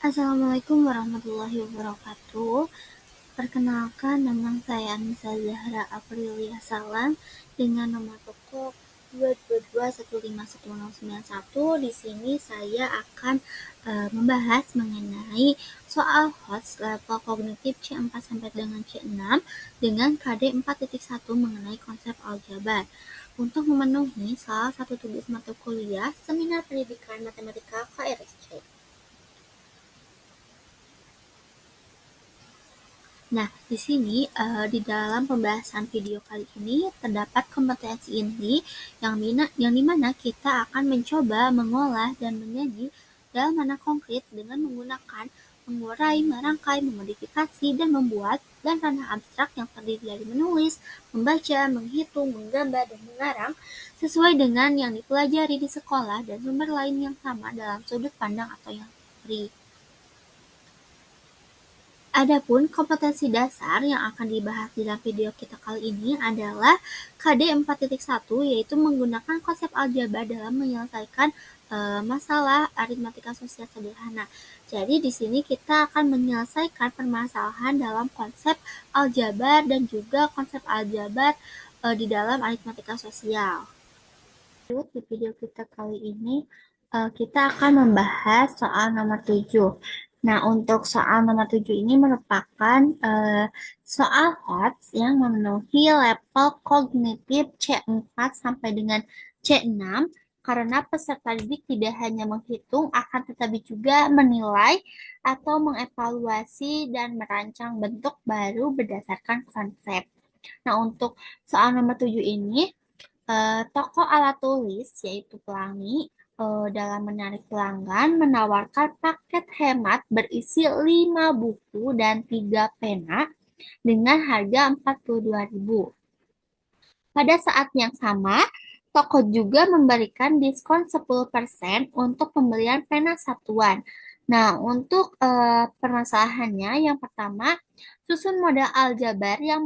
Assalamualaikum warahmatullahi wabarakatuh. Perkenalkan, nama saya Anissa Zahra Aprilia Salam dengan nomor toko 222151091. Di sini saya akan membahas mengenai soal HOTS level kognitif C4 sampai dengan C6 dengan KD 4.1 mengenai konsep aljabar. Untuk memenuhi salah satu tugas mata kuliah Seminar Pendidikan Matematika KRSC. Nah, di sini di dalam pembahasan video kali ini terdapat kompetensi inti yang dimana kita akan mencoba mengolah dan menyaji dalam mana konkret dengan menggunakan mengurai, merangkai, memodifikasi, dan membuat dan ranah abstrak yang terdiri dari menulis, membaca, menghitung, menggambar, dan mengarang sesuai dengan yang dipelajari di sekolah dan sumber lain yang sama dalam sudut pandang atau yang teori. Adapun kompetensi dasar yang akan dibahas dalam video kita kali ini adalah KD 4.1, yaitu menggunakan konsep aljabar dalam menyelesaikan masalah aritmatika sosial sederhana. Jadi di sini kita akan menyelesaikan permasalahan dalam konsep aljabar dan juga konsep aljabar di dalam aritmatika sosial. Di video kita kali ini kita akan membahas soal nomor 7. Nah, untuk soal nomor 7 ini merupakan soal HOTS yang memenuhi level kognitif C4 sampai dengan C6 karena peserta didik tidak hanya menghitung akan tetapi juga menilai atau mengevaluasi dan merancang bentuk baru berdasarkan konsep. Nah, untuk soal nomor 7 ini toko alat tulis yaitu Pelangi dalam menarik pelanggan menawarkan paket hemat berisi 5 buku dan 3 pena dengan harga 42.000. Pada saat yang sama, toko juga memberikan diskon 10% untuk pembelian pena satuan. Nah, untuk permasalahannya yang pertama, susun model aljabar yang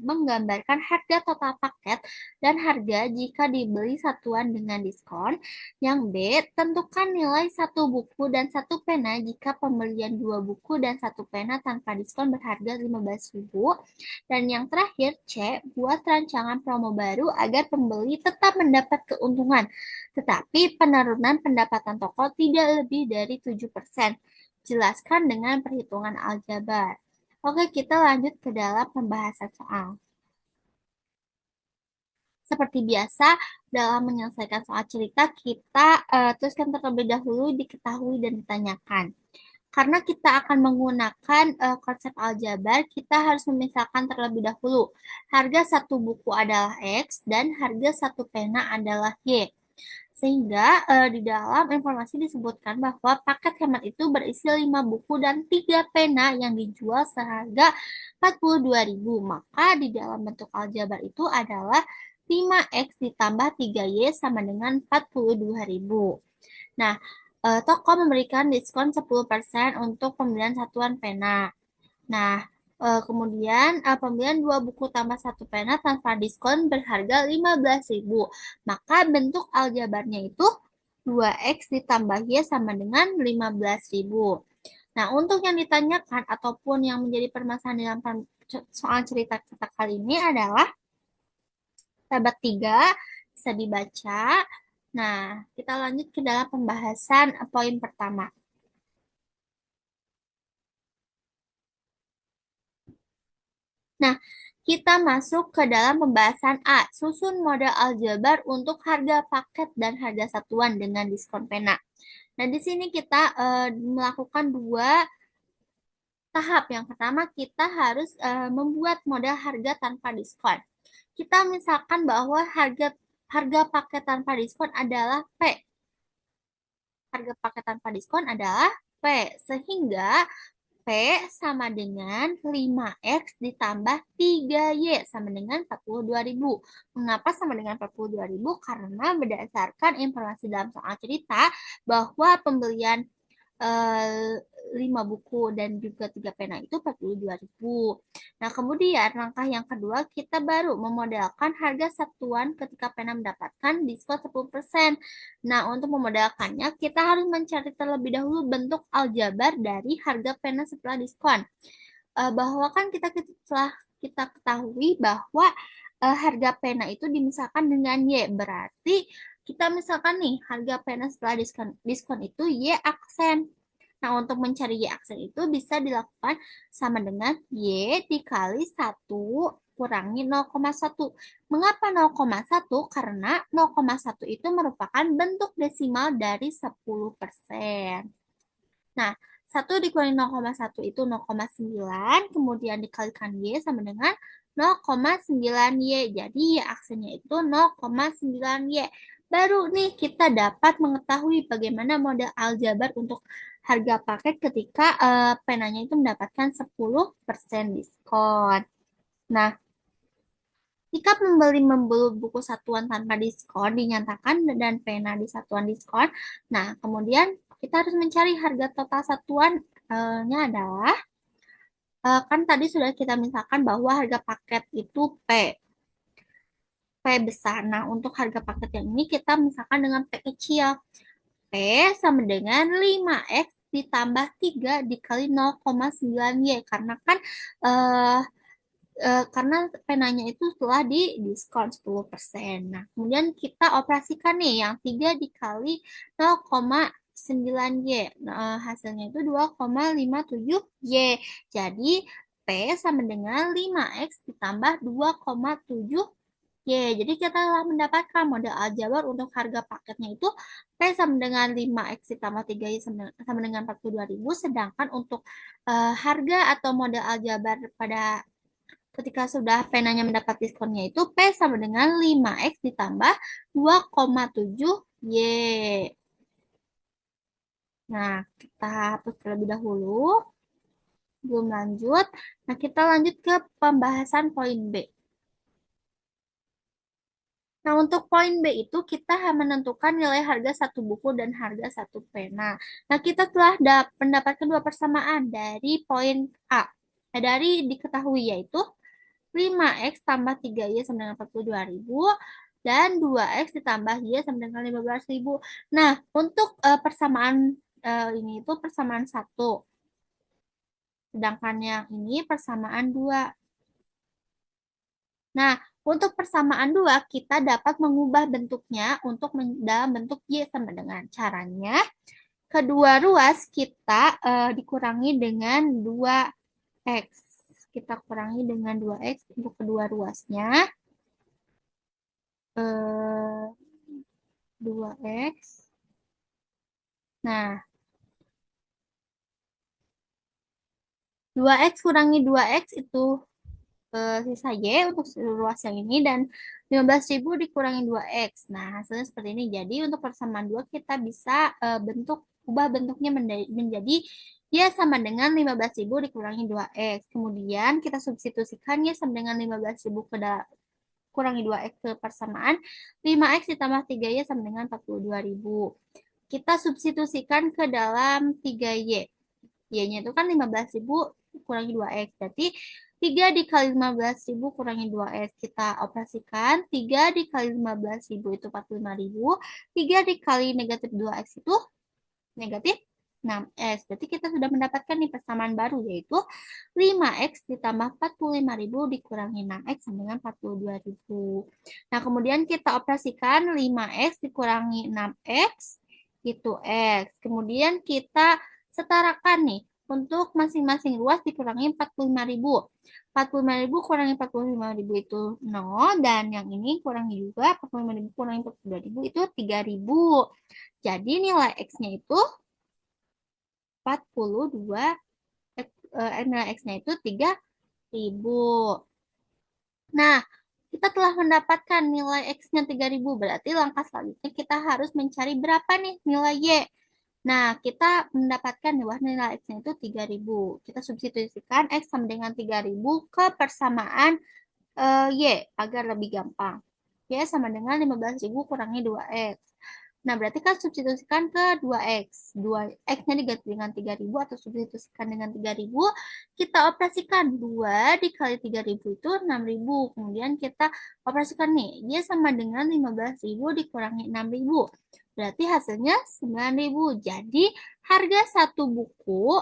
menggambarkan harga total paket dan harga jika dibeli satuan dengan diskon. Yang B, tentukan nilai satu buku dan satu pena jika pembelian dua buku dan satu pena tanpa diskon berharga 15.000. Dan yang terakhir, C, buat rancangan promo baru agar pembeli tetap mendapat keuntungan, tetapi penurunan pendapatan toko tidak lebih dari 7%. Jelaskan dengan perhitungan aljabar. Oke, kita lanjut ke dalam pembahasan soal. Seperti biasa, dalam menyelesaikan soal cerita, kita tuliskan terlebih dahulu diketahui dan ditanyakan. Karena kita akan menggunakan konsep aljabar, kita harus memisahkan terlebih dahulu. Harga satu buku adalah X dan harga satu pena adalah Y. Sehingga di dalam informasi disebutkan bahwa paket hemat itu berisi 5 buku dan 3 pena yang dijual seharga 42.000. Maka di dalam bentuk aljabar itu adalah 5X ditambah 3Y sama dengan 42.000. Nah, toko memberikan diskon 10% untuk pembelian satuan pena. Nah, kemudian pembelian 2 buku tambah 1 pena tanpa diskon berharga 15.000. Maka bentuk aljabarnya itu 2X ditambah Y sama dengan 15.000. Nah, untuk yang ditanyakan ataupun yang menjadi permasalahan dalam soal cerita kita kali ini adalah tabel 3 bisa dibaca. Nah, kita lanjut ke dalam pembahasan poin pertama. Nah, kita masuk ke dalam pembahasan A, susun model aljabar untuk harga paket dan harga satuan dengan diskon pena. Nah, di sini kita melakukan dua tahap. Yang pertama, kita harus membuat model harga tanpa diskon. Kita misalkan bahwa harga paket tanpa diskon adalah P. Harga paket tanpa diskon adalah P. Sehingga P sama dengan 5X ditambah 3Y sama dengan 42.000. Mengapa sama dengan 42.000? Karena berdasarkan informasi dalam soal cerita bahwa pembelian 5 buku dan juga 3 pena itu 42.000. Nah, kemudian langkah yang kedua kita baru memodelkan harga satuan ketika pena mendapatkan diskon 10%. Nah, untuk memodelkannya kita harus mencari terlebih dahulu bentuk aljabar dari harga pena setelah diskon. Bahwa kan telah kita ketahui bahwa harga pena itu dimisalkan dengan Y. Berarti kita misalkan nih harga pena setelah diskon itu Y aksen. Nah, untuk mencari Y aksen itu bisa dilakukan sama dengan Y dikali 1 kurangi 0,1. Mengapa 0,1? Karena 0,1 itu merupakan bentuk desimal dari 10%. Nah, 1 dikurangi 0,1 itu 0,9, kemudian dikalikan Y sama dengan 0,9Y. Jadi Y aksennya itu 0,9Y. Baru nih kita dapat mengetahui bagaimana model aljabar untuk harga paket ketika penanya itu mendapatkan 10% diskon. Nah, jika membeli buku satuan tanpa diskon dinyatakan dan pena di satuan diskon, nah kemudian kita harus mencari harga total satuannya adalah kan tadi sudah kita misalkan bahwa harga paket itu P besar. Nah, untuk harga paket yang ini kita misalkan dengan P kecil. P sama dengan 5X ditambah 3 dikali 0,9Y. Karena kan karena penanya itu telah di diskon 10%. Nah, kemudian kita operasikan nih yang 3 dikali 0,9Y. Nah, hasilnya itu 2,57Y. Jadi, P sama dengan 5X ditambah 2,7Y. Jadi kita telah mendapatkan model aljabar untuk harga paketnya itu P sama dengan 5X ditambah 3Y sama dengan 42.000. Sedangkan untuk harga atau model aljabar pada ketika sudah penanya mendapat diskonnya itu P sama dengan 5X ditambah 2,7Y. Nah, kita hapus terlebih dahulu. Belum lanjut. Nah, kita lanjut ke pembahasan poin B. Nah, untuk poin B itu kita menentukan nilai harga satu buku dan harga satu pena. Nah, kita telah mendapatkan dua persamaan dari poin A. Dari diketahui yaitu 5X tambah 3Y sama dengan 42.000 dan 2X ditambah Y sama dengan 15.000. Nah, untuk persamaan ini itu persamaan 1. Sedangkan yang ini persamaan 2. Nah, untuk persamaan 2 kita dapat mengubah bentuknya untuk dalam bentuk Y sama dengan caranya. Kedua ruas kita dikurangi dengan 2X. Kita kurangi dengan 2X untuk kedua ruasnya. 2X. Nah, 2X kurangi 2X itu sisa Y untuk ruas yang ini dan 15.000 dikurangi 2X. Nah, hasilnya seperti ini. Jadi untuk persamaan 2 kita bisa ubah bentuknya menjadi Y sama dengan 15.000 dikurangi 2X. Kemudian kita substitusikan Y sama dengan 15.000 kurangi 2X ke persamaan. 5X ditambah 3Y sama dengan 42.000. Kita substitusikan ke dalam 3Y. Y-nya itu kan 15.000 kurangi 2X. Berarti 3 dikali 15.000 kurangi 2X. Kita operasikan. 3 dikali 15.000 itu 45.000. 3 dikali negatif 2X itu negatif 6X. Berarti kita sudah mendapatkan nih persamaan baru yaitu 5X ditambah 45.000 dikurangi 6X sama dengan 42.000. Nah, kemudian kita operasikan 5X dikurangi 6X itu X. Kemudian kita setarakan nih untuk masing-masing ruas dikurangi 45.000. 45.000 kurangi 45.000 itu 0 dan yang ini kurangi juga 45.000 kurangi 42.000 itu 3.000. Jadi nilai X-nya itu 42 nilai X-nya itu 3.000. Nah, kita telah mendapatkan nilai X-nya 3.000. Berarti langkah selanjutnya kita harus mencari berapa nih nilai Y. Nah, kita mendapatkan bahwa nilai X-nya itu 3.000. Kita substitusikan X sama dengan 3.000 ke persamaan Y agar lebih gampang. Y sama dengan 15.000 kurangi 2X. Nah, berarti kan substitusikan ke 2X. 2X-nya diganti dengan 3.000 atau substitusikan dengan 3.000. Kita operasikan 2 dikali 3.000 itu 6.000. Kemudian kita operasikan nih. Dia sama dengan 15.000 dikurangi 6.000. Berarti hasilnya 9.000. Jadi harga satu buku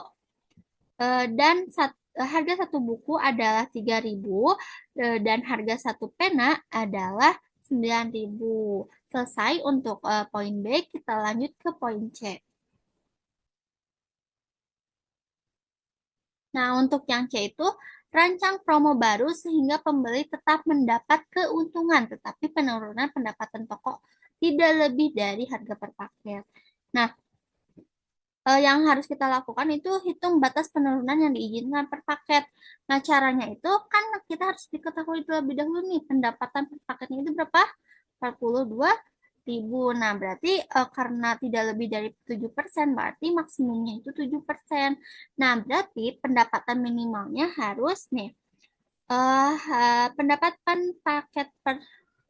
dan harga satu buku adalah 3.000 dan harga satu pena adalah 9.000. Selesai untuk poin B, kita lanjut ke poin C. Nah, untuk yang C itu rancang promo baru sehingga pembeli tetap mendapat keuntungan, tetapi penurunan pendapatan pokok tidak lebih dari harga per paket. Nah, yang harus kita lakukan itu hitung batas penurunan yang diizinkan per paket. Nah, caranya itu kan kita harus diketahui terlebih dahulu nih, pendapatan per paketnya itu berapa? 42.000. Nah, berarti karena tidak lebih dari 7%, berarti maksimumnya itu 7%. Nah, berarti pendapatan minimalnya harus nih, pendapatan paket per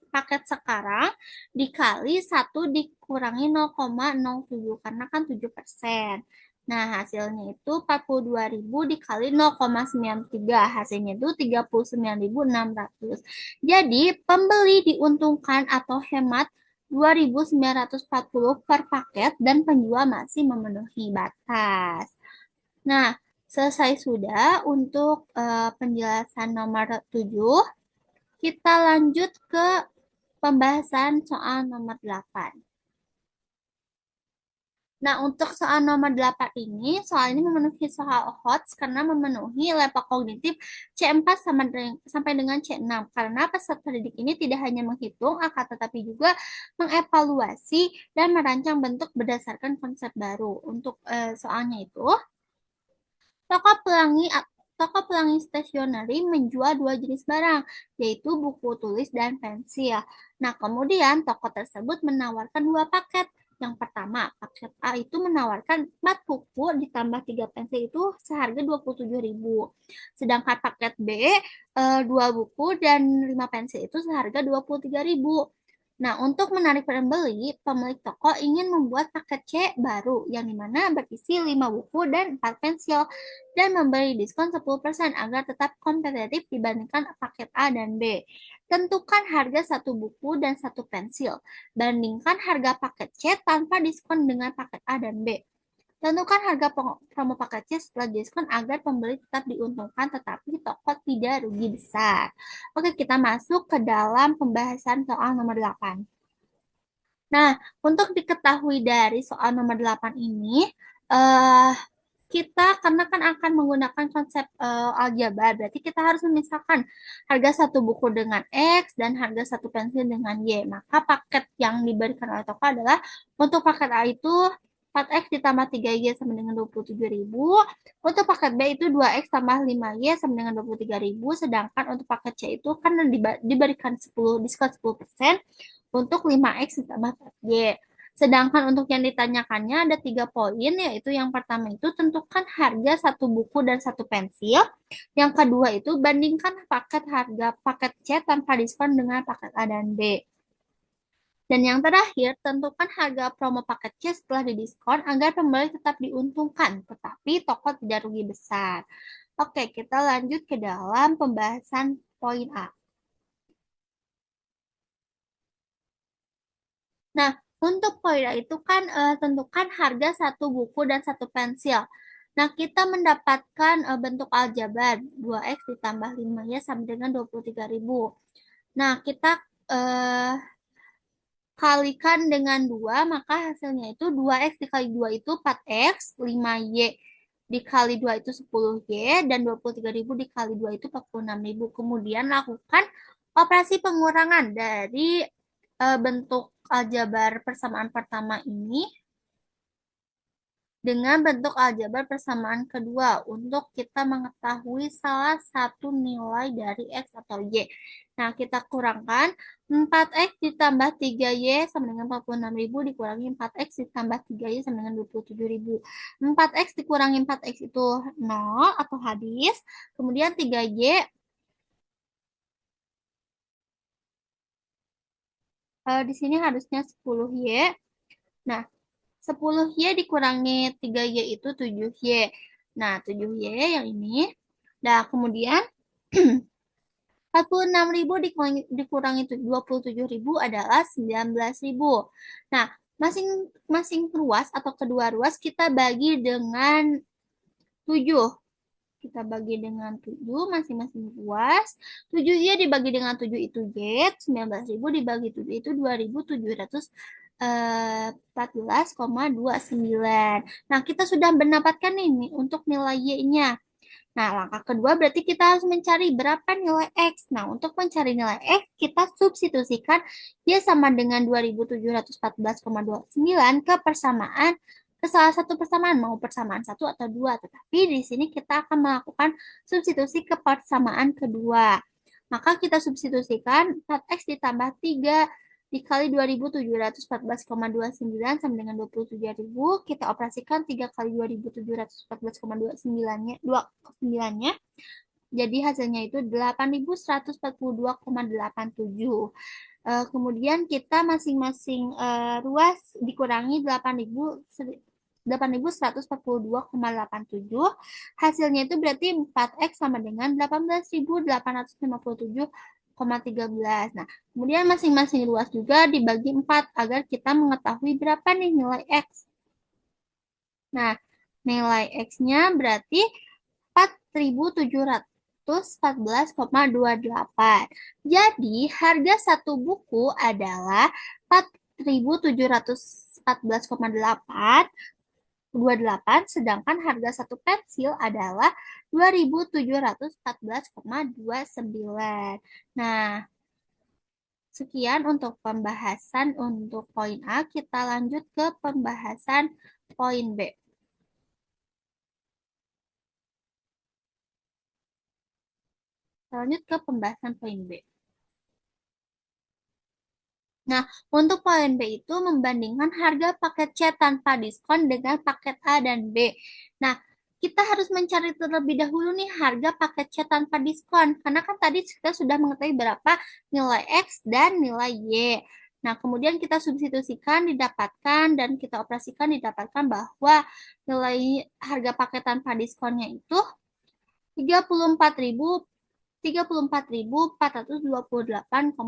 paket sekarang dikali 1 dikurangi 0,07 karena kan 7%. Nah, hasilnya itu 42.000 dikali 0,93. Hasilnya itu 39.600. Jadi, pembeli diuntungkan atau hemat 2.940 per paket dan penjual masih memenuhi batas. Nah, selesai sudah untuk penjelasan nomor 7. Kita lanjut ke pembahasan soal nomor 8. Nah, untuk soal nomor 8 ini, soal ini memenuhi soal HOTS karena memenuhi level kognitif C4 sampai dengan C6. Karena peserta didik ini tidak hanya menghitung akan tetapi juga mengevaluasi dan merancang bentuk berdasarkan konsep baru. Untuk soalnya itu, toko pelangi toko pelangi stationery menjual dua jenis barang, yaitu buku tulis dan pensil. Nah, kemudian toko tersebut menawarkan dua paket. Yang pertama, paket A itu menawarkan 4 buku ditambah 3 pensil itu seharga 27.000. Sedangkan paket B, 2 buku dan 5 pensil itu seharga 23.000. Nah, untuk menarik pembeli, pemilik toko ingin membuat paket C baru yang dimana berisi 5 buku dan 4 pensil dan memberi diskon 10% agar tetap kompetitif dibandingkan paket A dan B. Tentukan harga satu buku dan satu pensil. Bandingkan harga paket C tanpa diskon dengan paket A dan B. Tentukan harga promo paketnya setelah diskon agar pembeli tetap diuntungkan tetapi toko tidak rugi besar. Oke, kita masuk ke dalam pembahasan soal nomor 8. Nah, untuk diketahui dari soal nomor 8 ini, kita karena kan akan menggunakan konsep aljabar, berarti kita harus memisahkan harga satu buku dengan X dan harga satu pensil dengan Y. Maka paket yang diberikan oleh toko adalah untuk paket A itu 4X ditambah 3Y sama dengan 27.000. Untuk paket B itu 2X tambah 5Y sama dengan 23.000. Sedangkan untuk paket C itu kan diberikan 10 diskon 10% untuk 5X ditambah 4Y. Sedangkan untuk yang ditanyakannya ada 3 poin, yaitu yang pertama itu tentukan harga satu buku dan satu pensil. Yang kedua itu bandingkan harga paket C tanpa diskon dengan paket A dan B. Dan yang terakhir, tentukan harga promo paket C setelah didiskon agar pembeli tetap diuntungkan, tetapi toko tidak rugi besar. Oke, kita lanjut ke dalam pembahasan poin A. Nah, untuk poin A itu kan tentukan harga satu buku dan satu pensil. Nah, kita mendapatkan bentuk aljabar 2X ditambah 5Y sama dengan 23.000. Nah, kita kalikan dengan 2, maka hasilnya itu 2X dikali 2 itu 4X, 5Y dikali 2 itu 10Y, dan 23.000 dikali 2 itu 46.000. Kemudian lakukan operasi pengurangan dari bentuk aljabar persamaan pertama ini dengan bentuk aljabar persamaan kedua untuk kita mengetahui salah satu nilai dari X atau Y. Nah, kita kurangkan 4X ditambah 3Y sama dengan 46.000 dikurangi 4X ditambah 3Y sama dengan 27.000. 4X dikurangi 4X itu 0 atau habis. Kemudian 3Y di sini harusnya 10Y Nah, 10Y dikurangi 3Y itu 7Y. Nah, 7Y yang ini. Nah, kemudian 46.000 dikurangi 27.000 adalah 19.000. Nah, masing-masing ruas atau kedua ruas kita bagi dengan 7. Kita bagi dengan 7 masing-masing ruas. 7Y dibagi dengan 7 itu Y. 19.000 dibagi 7 itu 2.714,29. Nah, kita sudah mendapatkan ini untuk nilai Y-nya. Nah, langkah kedua berarti kita harus mencari berapa nilai X. Nah, untuk mencari nilai X, kita substitusikan Y sama dengan 2.714,29 ke persamaan, ke salah satu persamaan, mau persamaan satu atau dua. Tetapi di sini kita akan melakukan substitusi ke persamaan kedua. Maka kita substitusikan 4X ditambah 3 dikali 2.714,29 sama dengan 27.000. Kita operasikan 3 kali 2.714,29-nya. Jadi hasilnya itu 8.142,87. Kemudian kita masing-masing ruas dikurangi 8.142,87. Hasilnya itu berarti 4X sama dengan 18.857,13. Nah, kemudian masing-masing ruas juga dibagi 4 agar kita mengetahui berapa nih nilai X. Nah, nilai X-nya berarti 4.714,28. Jadi, harga satu buku adalah 4.714,28, sedangkan harga satu pensil adalah 2.714,29. Nah, sekian untuk pembahasan untuk poin A. Kita lanjut ke pembahasan poin B. Lanjut ke pembahasan poin B. Nah, untuk poin B itu membandingkan harga paket C tanpa diskon dengan paket A dan B. Nah, kita harus mencari terlebih dahulu nih harga paket C tanpa diskon. Karena kan tadi kita sudah mengetahui berapa nilai X dan nilai Y. Nah, kemudian kita substitusikan didapatkan dan kita operasikan didapatkan bahwa nilai harga paket tanpa diskonnya itu 34.000 34.428,56.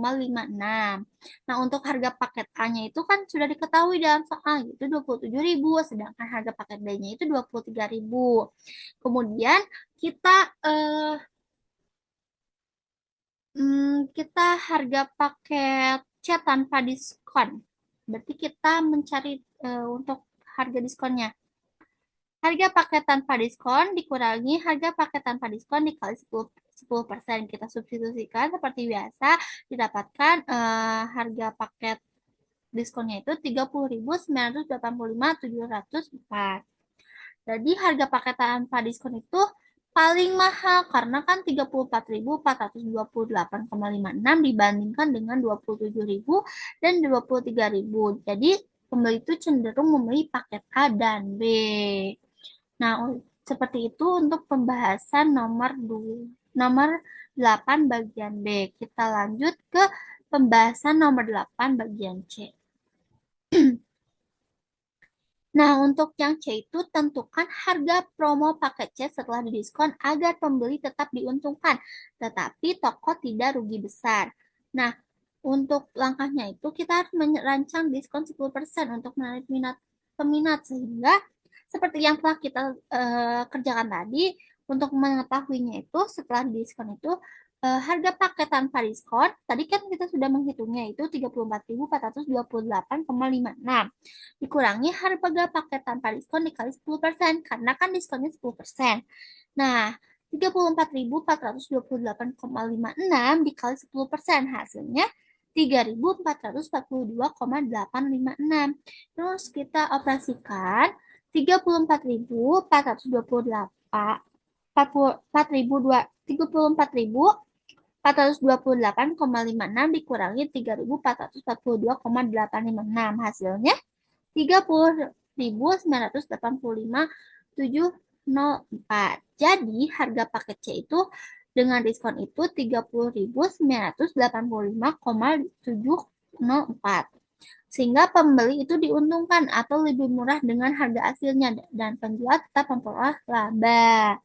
Nah, untuk harga paket A-nya itu kan sudah diketahui dalam soal, yaitu 27.000, sedangkan harga paket B-nya itu 23.000. Kemudian kita kita harga paket C tanpa diskon. Berarti kita mencari untuk harga diskonnya. Harga paket tanpa diskon dikurangi harga paket tanpa diskon dikali 10%. Kita substitusikan seperti biasa, didapatkan harga paket diskonnya itu 30.985.704. Jadi harga paket tanpa diskon itu paling mahal karena kan 34.428,56 dibandingkan dengan 27.000 dan 23.000. Jadi pembeli itu cenderung membeli paket A dan B. Nah, seperti itu untuk pembahasan nomor 8 bagian B. Kita lanjut ke pembahasan nomor 8 bagian C. Nah, untuk yang C itu tentukan harga promo paket C setelah didiskon agar pembeli tetap diuntungkan, tetapi toko tidak rugi besar. Nah, untuk langkahnya itu kita harus merancang diskon 10% untuk menarik minat peminat sehingga seperti yang telah kita kerjakan tadi, untuk mengetahuinya itu setelah diskon itu harga paket tanpa diskon, tadi kan kita sudah menghitungnya itu 34.428,56. Dikurangi harga paket tanpa diskon dikali 10%, karena kan diskonnya 10%. Nah, 34.428,56 dikali 10%, hasilnya 3.442,856. Terus kita operasikan 34.428,56 dikurangi 3.442,856. Hasilnya 30.985.704. Jadi harga paket C itu dengan diskon itu 30.985,704. sehingga pembeli itu diuntungkan atau lebih murah dengan harga aslinya dan penjual tetap memperoleh laba.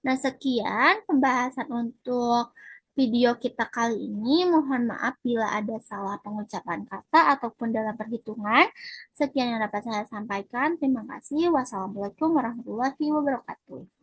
Nah, sekian pembahasan untuk video kita kali ini. Mohon maaf bila ada salah pengucapan kata ataupun dalam perhitungan. Sekian yang dapat saya sampaikan. Terima kasih. Wassalamualaikum warahmatullahi wabarakatuh.